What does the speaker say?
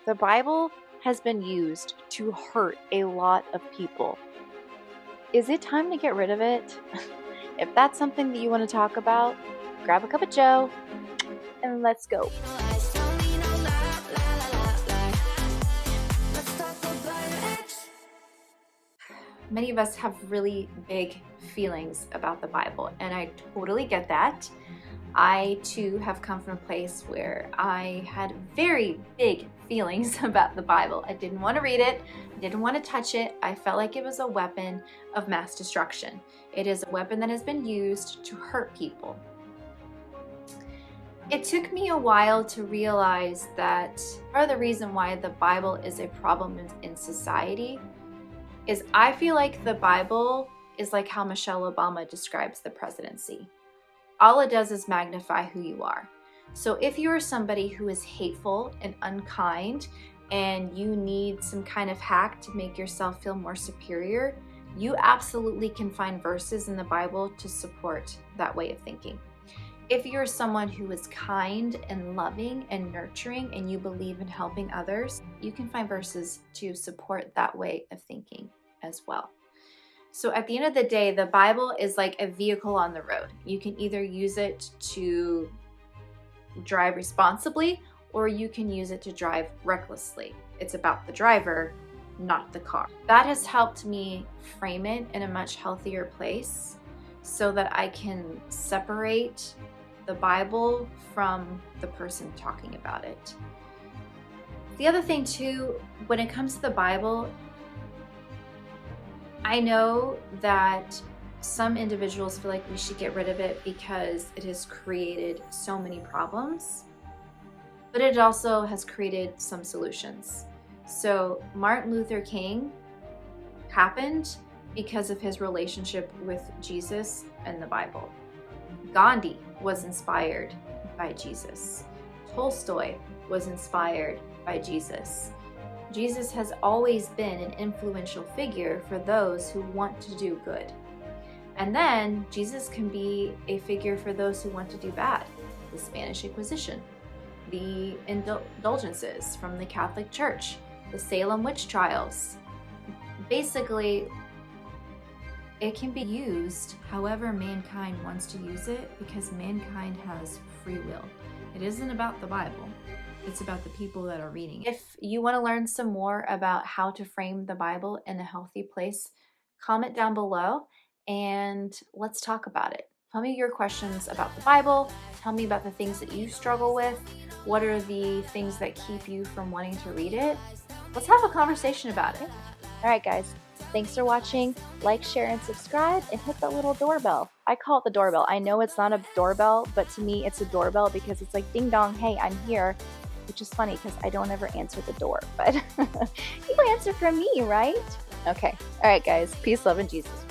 The Bible has been used to hurt a lot of people. Is it time to get rid of it? If that's something that you want to talk about, grab a cup of joe and let's go. Many of us have really big feelings about the Bible, and I totally get that. I too have come from a place where I had very big feelings about the Bible. I didn't want to read it, I didn't want to touch it. I felt like it was a weapon of mass destruction. It is a weapon that has been used to hurt people. It took me a while to realize that part of the reason why the Bible is a problem in society is I feel like the Bible is like how Michelle Obama describes the presidency. All it does is magnify who you are. So if you are somebody who is hateful and unkind and you need some kind of hack to make yourself feel more superior, you absolutely can find verses in the Bible to support that way of thinking. If you're someone who is kind and loving and nurturing and you believe in helping others, you can find verses to support that way of thinking as well. So at the end of the day, the Bible is like a vehicle on the road. You can either use it to drive responsibly or you can use it to drive recklessly. It's about the driver, not the car. That has helped me frame it in a much healthier place so that I can separate the Bible from the person talking about it. The other thing too, when it comes to the Bible, I know that some individuals feel like we should get rid of it because it has created so many problems, but it also has created some solutions. So Martin Luther King happened because of his relationship with Jesus and the Bible. Gandhi was inspired by Jesus. Tolstoy was inspired by Jesus. Jesus has always been an influential figure for those who want to do good. And then Jesus can be a figure for those who want to do bad. The Spanish Inquisition, the indulgences from the Catholic Church, the Salem witch trials. Basically, it can be used however mankind wants to use it because mankind has free will. It isn't about the Bible. It's about the people that are reading it. If you want to learn some more about how to frame the Bible in a healthy place, comment down below and let's talk about it. Tell me your questions about the Bible. Tell me about the things that you struggle with. What are the things that keep you from wanting to read it? Let's have a conversation about it. All right, guys. Thanks for watching. Like, share, and subscribe, and hit that little doorbell. I call it the doorbell. I know it's not a doorbell, but to me, it's a doorbell because it's like, ding dong, hey, I'm here. Which is funny because I don't ever answer the door, but you answer for me, right? Okay. All right, guys. Peace, love, and Jesus.